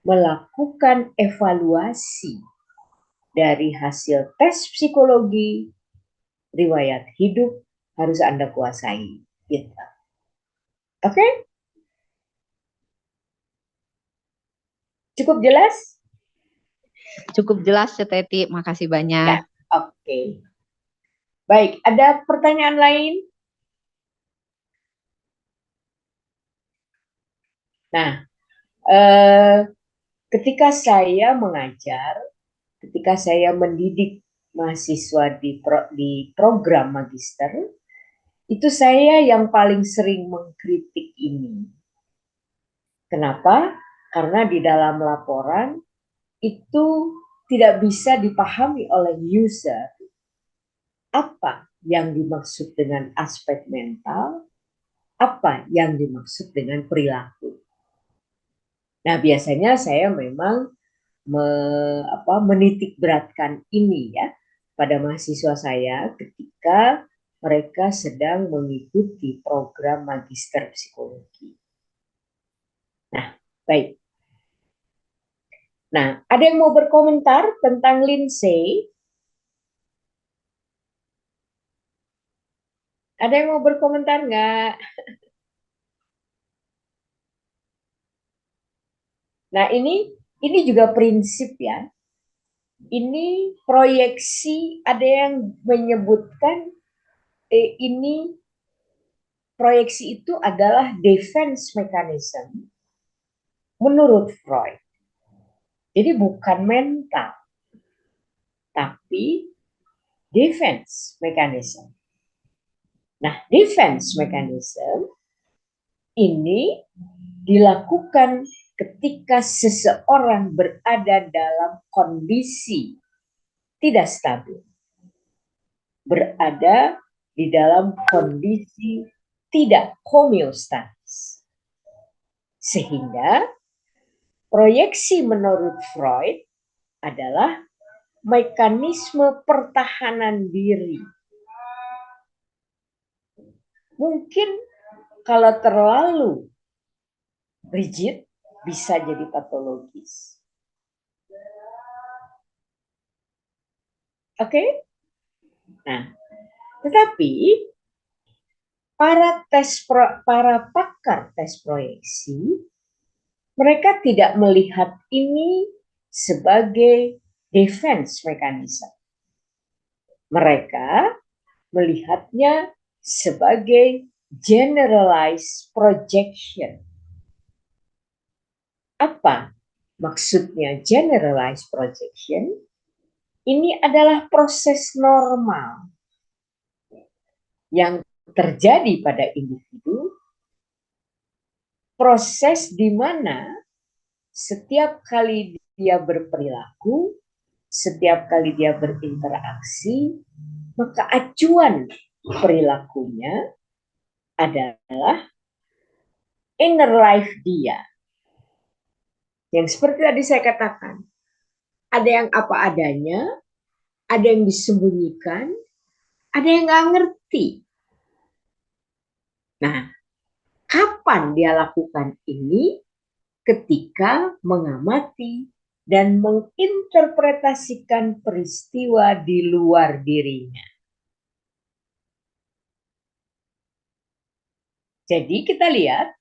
melakukan evaluasi dari hasil tes psikologi, riwayat hidup harus Anda kuasai. Gitu. Oke? Cukup jelas? Cukup jelas, Teti. Makasih banyak. Ya, oke. Baik, ada pertanyaan lain? Nah, ketika saya mengajar, ketika saya mendidik mahasiswa di program magister, itu saya yang paling sering mengkritik ini. Kenapa? Karena di dalam laporan itu tidak bisa dipahami oleh user apa yang dimaksud dengan aspek mental, apa yang dimaksud dengan perilaku. Nah, biasanya saya memang menitik beratkan ini ya pada mahasiswa saya ketika mereka sedang mengikuti program magister psikologi. Nah, baik. Nah, ada yang mau berkomentar tentang Lindsay? Ada yang mau berkomentar nggak? Nah, ini juga prinsip ya. Ini proyeksi, ada yang menyebutkan ini proyeksi itu adalah defense mechanism menurut Freud. Jadi bukan mental, tapi defense mechanism. Nah, defense mechanism ini dilakukan ketika seseorang berada dalam kondisi tidak stabil, berada di dalam kondisi tidak homeostatis. Sehingga proyeksi menurut Freud adalah mekanisme pertahanan diri. Mungkin kalau terlalu rigid bisa jadi patologis. Oke? Nah, tetapi para pakar tes proyeksi, mereka tidak melihat ini sebagai defense mechanism. Mereka melihatnya sebagai generalized projection. Apa maksudnya generalized projection? Ini adalah proses normal yang terjadi pada individu, proses di mana setiap kali dia berperilaku, setiap kali dia berinteraksi, maka acuan perilakunya adalah inner life dia. Yang seperti tadi saya katakan, ada yang apa adanya, ada yang disembunyikan, ada yang nggak ngerti. Nah, kapan dia lakukan ini? Ketika mengamati dan menginterpretasikan peristiwa di luar dirinya. Jadi kita lihat,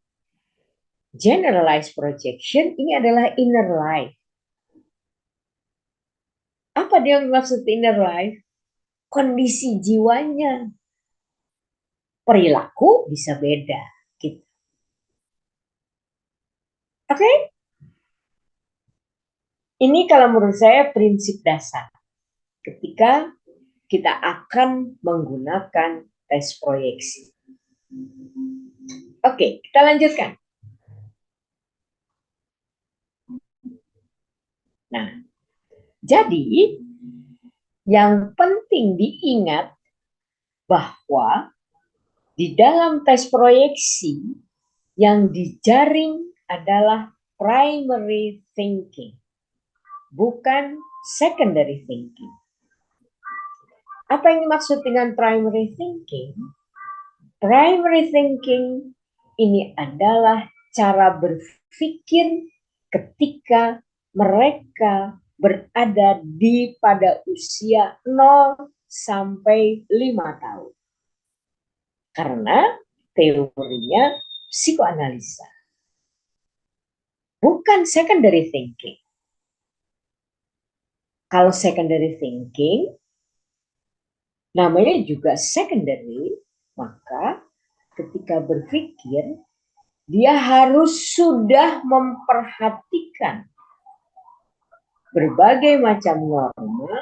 generalized projection ini adalah inner life. Apa dia maksud inner life? Kondisi jiwanya. Perilaku bisa beda. Gitu. Oke? Ini kalau menurut saya prinsip dasar ketika kita akan menggunakan tes proyeksi. Oke, kita lanjutkan. Nah, jadi yang penting diingat bahwa di dalam tes proyeksi yang dijaring adalah primary thinking, bukan secondary thinking. Apa yang dimaksud dengan primary thinking? Primary thinking ini adalah cara berpikir ketika mereka berada pada usia 0 sampai 5 tahun. Karena teorinya psikoanalisa. Bukan secondary thinking. Kalau secondary thinking, namanya juga secondary, maka ketika berpikir, dia harus sudah memperhatikan berbagai macam norma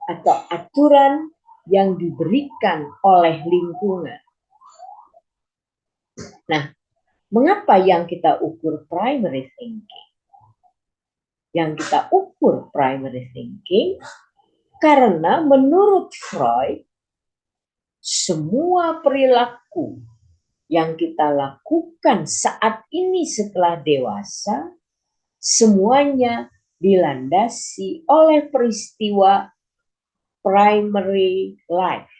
atau aturan yang diberikan oleh lingkungan. Nah, mengapa yang kita ukur primary thinking? Yang kita ukur primary thinking karena menurut Freud, semua perilaku yang kita lakukan saat ini setelah dewasa, semuanya dilandasi oleh peristiwa primary life,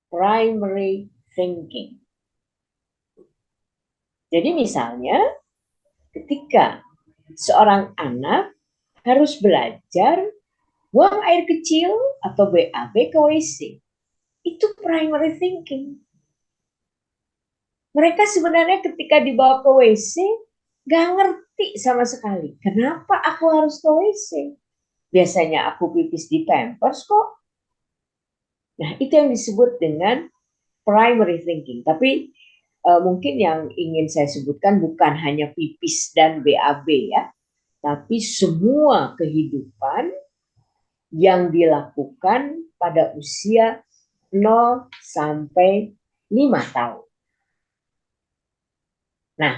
primary thinking. Jadi misalnya, ketika seorang anak harus belajar buang air kecil atau BAB ke WC. Itu primary thinking. Mereka sebenarnya ketika dibawa ke WC, gak ngerti sama sekali. Kenapa aku harus ke WC? Biasanya aku pipis di Pampers kok. Nah, itu yang disebut dengan primary thinking. Tapi mungkin yang ingin saya sebutkan bukan hanya pipis dan BAB ya. Tapi semua kehidupan yang dilakukan pada usia 0 sampai 5 tahun. Nah,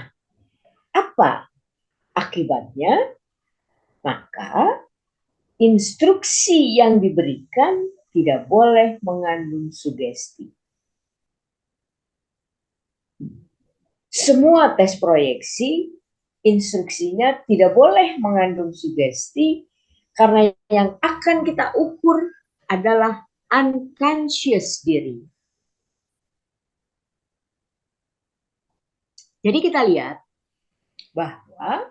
apa akibatnya? Maka instruksi yang diberikan tidak boleh mengandung sugesti. Semua tes proyeksi, instruksinya tidak boleh mengandung sugesti karena yang akan kita ukur adalah unconscious diri. Jadi kita lihat bahwa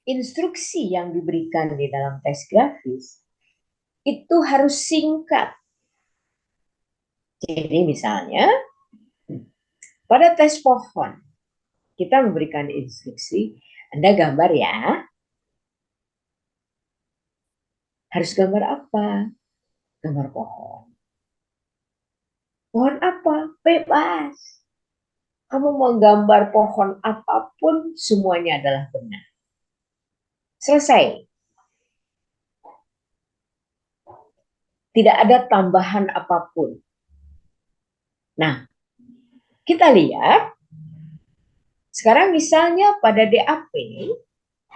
instruksi yang diberikan di dalam tes grafis itu harus singkat. Jadi misalnya pada tes pohon kita memberikan instruksi, Anda gambar ya. Harus gambar apa? Gambar pohon. Pohon apa? Bebas. Kamu mau gambar pohon apapun, semuanya adalah benar. Selesai. Tidak ada tambahan apapun. Nah, kita lihat. Sekarang misalnya pada DAP,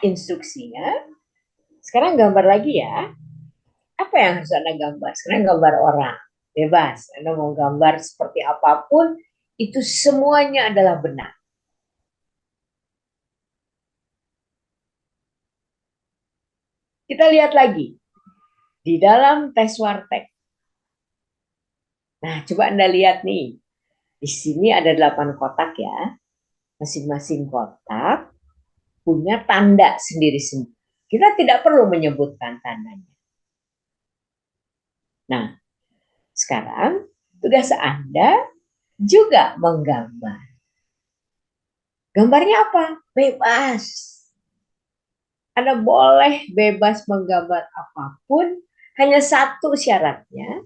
instruksinya, sekarang gambar lagi ya. Apa yang harus Anda gambar? Sekarang gambar orang. Bebas. Anda mau gambar seperti apapun, itu semuanya adalah benar. Kita lihat lagi. Di dalam tes Wartek. Nah, coba Anda lihat nih. Di sini ada 8 kotak ya. Masing-masing kotak punya tanda sendiri-sendiri. Kita tidak perlu menyebutkan tandanya. Nah, sekarang tugas Anda juga menggambar. Gambarnya apa? Bebas. Anda boleh bebas menggambar apapun, hanya satu syaratnya,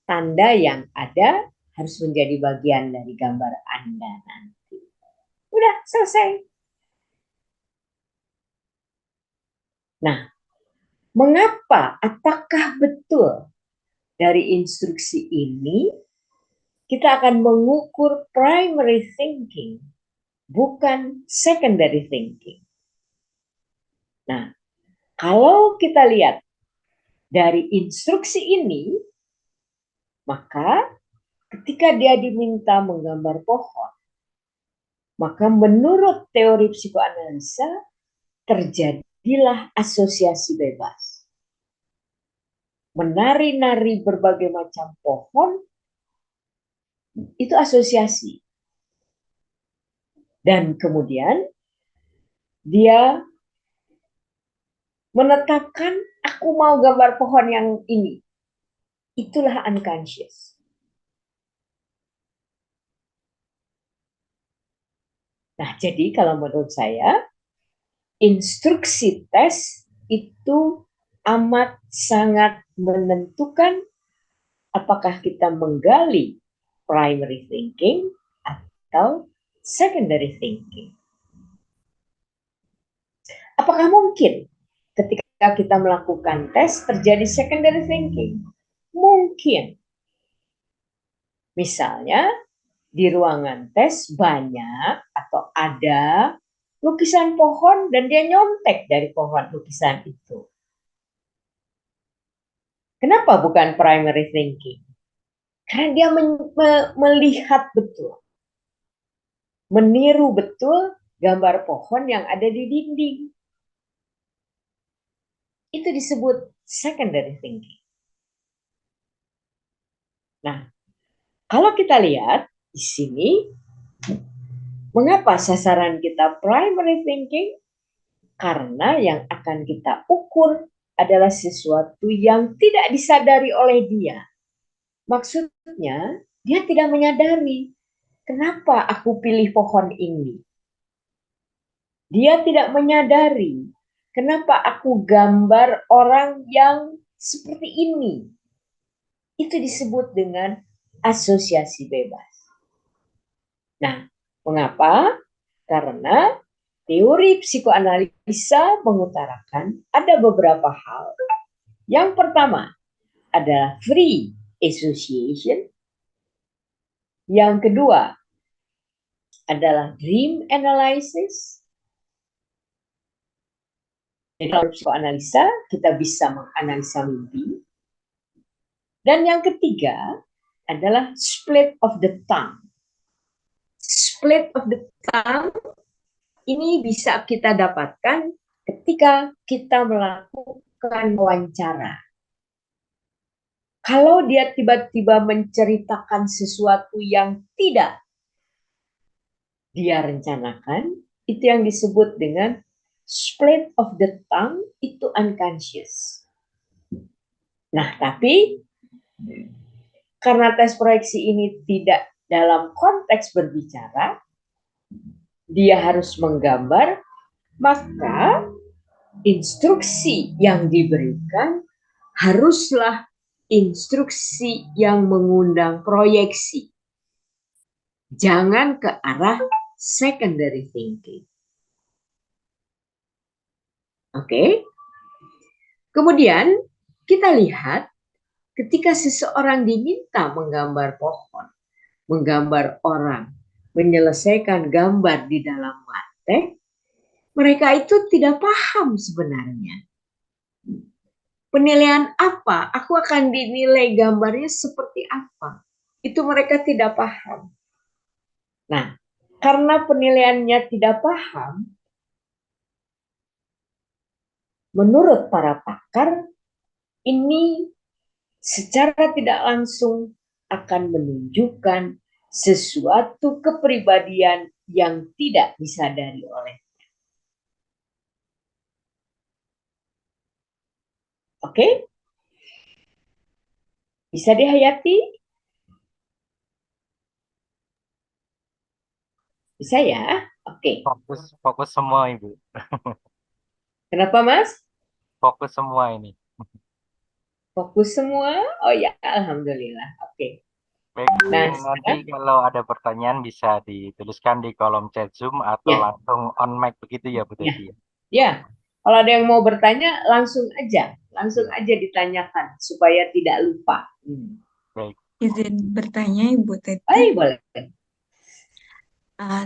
tanda yang ada harus menjadi bagian dari gambar Anda nanti. Udah, selesai. Nah, mengapa? Apakah betul dari instruksi ini kita akan mengukur primary thinking, bukan secondary thinking? Nah, kalau kita lihat dari instruksi ini, maka ketika dia diminta menggambar pohon, maka menurut teori psikoanalisa terjadilah asosiasi bebas. Menari-nari berbagai macam pohon, itu asosiasi. Dan kemudian dia menetapkan, aku mau gambar pohon yang ini. Itulah unconscious. Nah, jadi kalau menurut saya, instruksi tes itu amat sangat menentukan apakah kita menggali primary thinking atau secondary thinking. Apakah mungkin ketika kita melakukan tes terjadi secondary thinking? Mungkin. Misalnya di ruangan tes banyak atau ada lukisan pohon dan dia nyontek dari pohon lukisan itu. Kenapa bukan primary thinking? Karena dia melihat betul, meniru betul gambar pohon yang ada di dinding. Itu disebut secondary thinking. Nah, kalau kita lihat di sini, mengapa sasaran kita primary thinking? Karena yang akan kita ukur adalah sesuatu yang tidak disadari oleh dia. Maksudnya, dia tidak menyadari kenapa aku pilih pohon ini. Dia tidak menyadari kenapa aku gambar orang yang seperti ini. Itu disebut dengan asosiasi bebas. Nah, mengapa? Karena teori psikoanalisa mengutarakan ada beberapa hal. Yang pertama adalah free association. Yang kedua adalah dream analysis. Jadi dalam psikoanalisa kita bisa menganalisa mimpi. Dan yang ketiga adalah split of the tongue. Split of the tongue ini bisa kita dapatkan ketika kita melakukan wawancara. Kalau dia tiba-tiba menceritakan sesuatu yang tidak dia rencanakan, itu yang disebut dengan split of the tongue, itu unconscious. Nah, tapi karena tes proyeksi ini tidak dalam konteks berbicara, dia harus menggambar, maka instruksi yang diberikan haruslah instruksi yang mengundang proyeksi. Jangan ke arah secondary thinking. Oke. Kemudian kita lihat ketika seseorang diminta menggambar pohon, menggambar orang, menyelesaikan gambar di dalam latte, mereka itu tidak paham sebenarnya. Penilaian apa? Aku akan dinilai gambarnya seperti apa? Itu mereka tidak paham. Nah, karena penilaiannya tidak paham, menurut para pakar, ini secara tidak langsung akan menunjukkan sesuatu kepribadian yang tidak disadari oleh. Oke? Bisa dihayati? Bisa ya? Oke. Fokus semua Ibu. Kenapa, Mas? Fokus semua ini. Fokus semua? Oh ya, alhamdulillah. Oke. Baik, Nah, nanti kalau ada pertanyaan bisa dituliskan di kolom chat Zoom atau Ya. langsung on mic begitu ya Bu Ya. Teti. Ya, kalau ada yang mau bertanya langsung aja ditanyakan supaya tidak lupa. Baik. Izin bertanya Ibu Teti, Baik, boleh.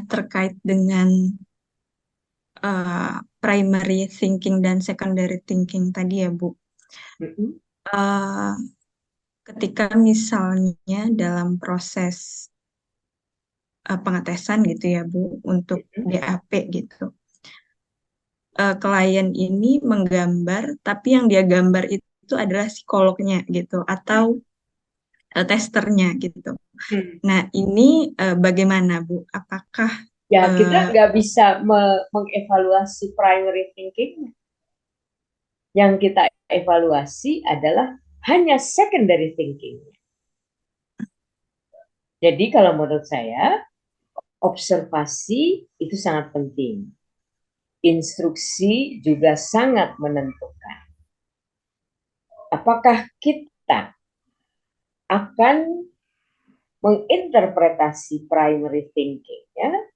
terkait dengan primary thinking dan secondary thinking tadi ya Bu. Ketika misalnya dalam proses pengetesan gitu ya Bu untuk DAP gitu, klien ini menggambar tapi yang dia gambar itu adalah psikolognya gitu atau testernya gitu. Nah ini bagaimana Bu? Apakah Ya, kita nggak bisa mengevaluasi primary thinking. Yang kita evaluasi adalah hanya secondary thinking. Jadi kalau menurut saya, observasi itu sangat penting. Instruksi juga sangat menentukan. Apakah kita akan menginterpretasi primary thinking-nya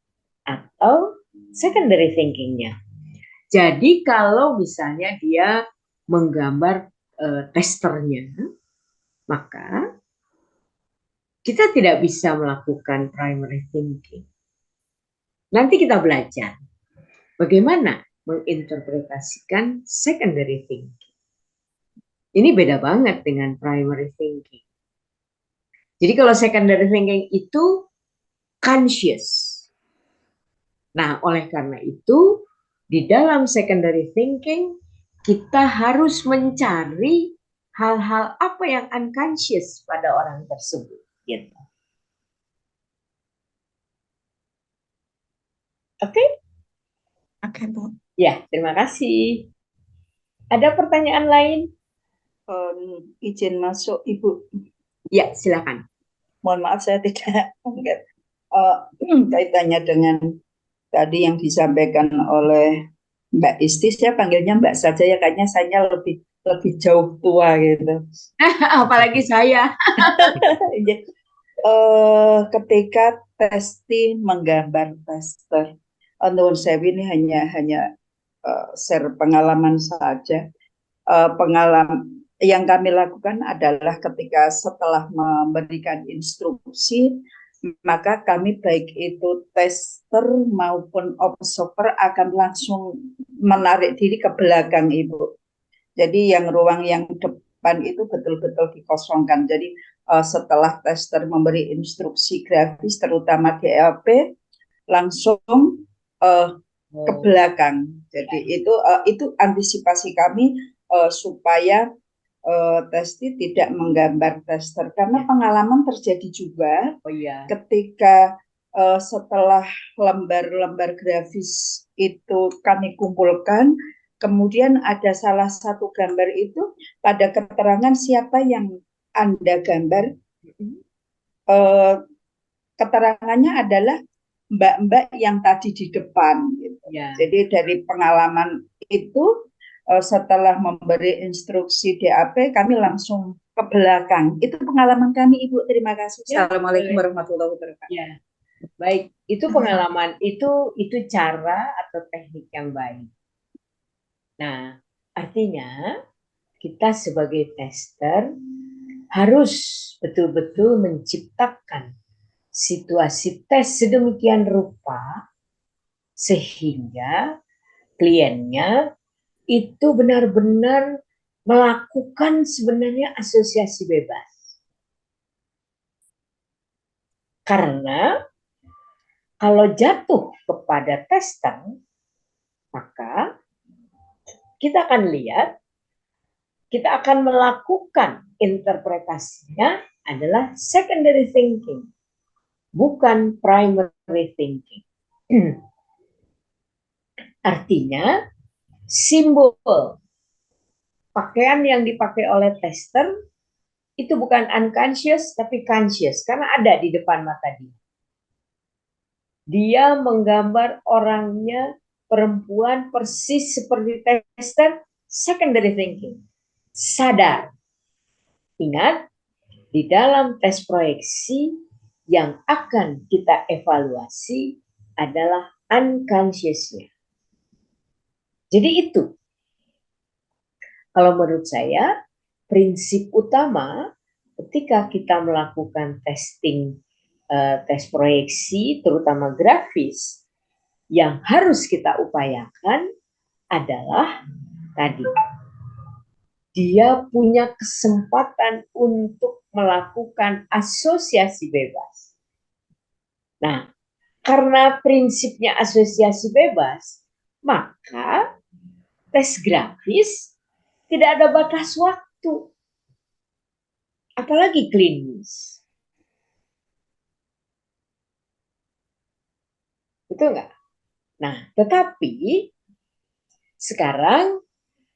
atau secondary thinking-nya? Jadi kalau misalnya dia menggambar testernya, maka kita tidak bisa melakukan primary thinking. Nanti kita belajar bagaimana menginterpretasikan secondary thinking. Ini beda banget dengan primary thinking. Jadi kalau secondary thinking itu conscious. Nah, oleh karena itu, di dalam secondary thinking, kita harus mencari hal-hal apa yang unconscious pada orang tersebut. Gitu. Oke? Oke, Bu. Ya, terima kasih. Ada pertanyaan lain? Izin masuk, Ibu. Ya, silakan. Mohon maaf saya tidak kaitannya dengan tadi yang disampaikan oleh Mbak Isti. Saya panggilnya Mbak saja ya, kayaknya saya lebih jauh tua gitu. Apalagi saya. Ketika testi menggambar tester, Nuwun Sewu ini hanya share pengalaman saja. Pengalaman yang kami lakukan adalah ketika setelah memberikan instruksi, maka kami baik itu tester maupun observer akan langsung menarik diri ke belakang Ibu. Jadi yang ruang yang depan itu betul-betul dikosongkan. Jadi setelah tester memberi instruksi grafis terutama DAP, langsung ke belakang. Jadi itu antisipasi kami supaya testi tidak menggambar tester, karena pengalaman terjadi juga ketika setelah lembar-lembar grafis itu kami kumpulkan, kemudian ada salah satu gambar itu pada keterangan siapa yang Anda gambar, keterangannya adalah mbak-mbak yang tadi di depan. Gitu. Jadi dari pengalaman itu setelah memberi instruksi DAP, kami langsung ke belakang. Itu pengalaman kami, Ibu. Terima kasih. Assalamualaikum warahmatullahi wabarakatuh. Ya, baik. Itu pengalaman, itu cara atau teknik yang baik. Nah, artinya kita sebagai tester harus betul-betul menciptakan situasi tes sedemikian rupa sehingga kliennya itu benar-benar melakukan sebenarnya asosiasi bebas. Karena kalau jatuh kepada tester, maka kita akan lihat, kita akan melakukan interpretasinya adalah secondary thinking, bukan primary thinking. Artinya, simbol pakaian yang dipakai oleh tester itu bukan unconscious tapi conscious karena ada di depan mata dia. Dia menggambar orangnya perempuan persis seperti tester, secondary thinking. Sadar. Ingat, di dalam tes proyeksi yang akan kita evaluasi adalah unconsciousnya. Jadi itu, kalau menurut saya, prinsip utama ketika kita melakukan testing, tes proyeksi, terutama grafis, yang harus kita upayakan adalah tadi, dia punya kesempatan untuk melakukan asosiasi bebas. Nah, karena prinsipnya asosiasi bebas, maka tes grafis tidak ada batas waktu, apalagi klinis. Betul nggak? Nah, tetapi sekarang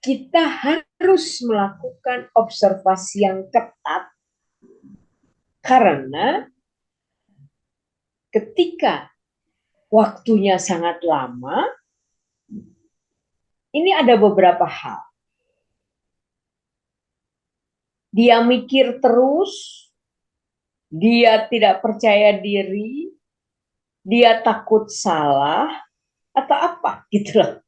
kita harus melakukan observasi yang ketat karena ketika waktunya sangat lama, ini ada beberapa hal. Dia mikir terus, dia tidak percaya diri, dia takut salah, atau apa gitu loh.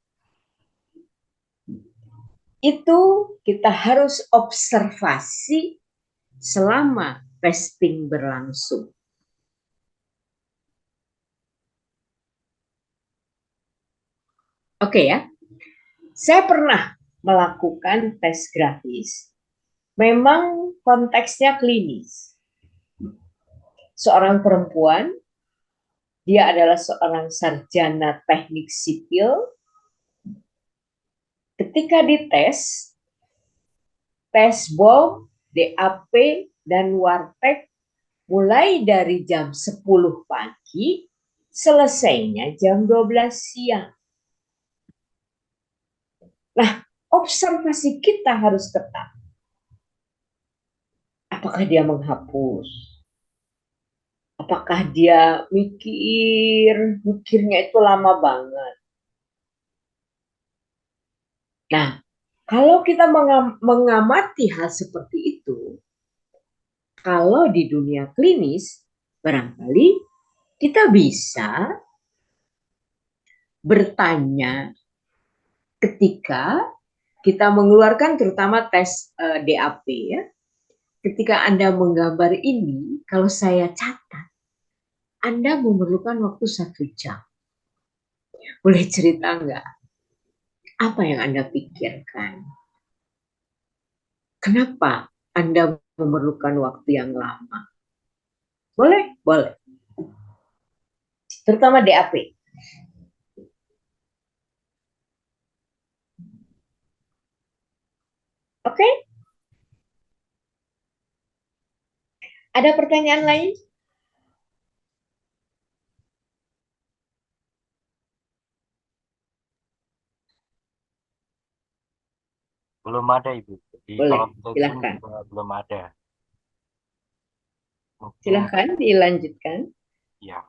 Itu kita harus observasi selama testing berlangsung. Oke ya, saya pernah melakukan tes grafis. Memang konteksnya klinis. Seorang perempuan, dia adalah seorang sarjana teknik sipil. Ketika dites, tes BOM, DAP, dan Wartek mulai dari jam 10 pagi, selesainya jam 12 siang. Nah, observasi kita harus ketat. Apakah dia menghapus? Apakah dia mikirnya itu lama banget? Nah, kalau kita mengamati hal seperti itu, kalau di dunia klinis, barangkali kita bisa bertanya ketika kita mengeluarkan terutama tes DAP ya. Ketika Anda menggambar ini, kalau saya catat, Anda memerlukan waktu 1 jam. Boleh cerita nggak? Apa yang Anda pikirkan? Kenapa Anda memerlukan waktu yang lama? Boleh? Boleh. Terutama DAP. Oke? Ada pertanyaan lain? Belum ada Ibu. Jadi Boleh, kalau silahkan. juga belum ada. Mungkin Silahkan dilanjutkan. ya.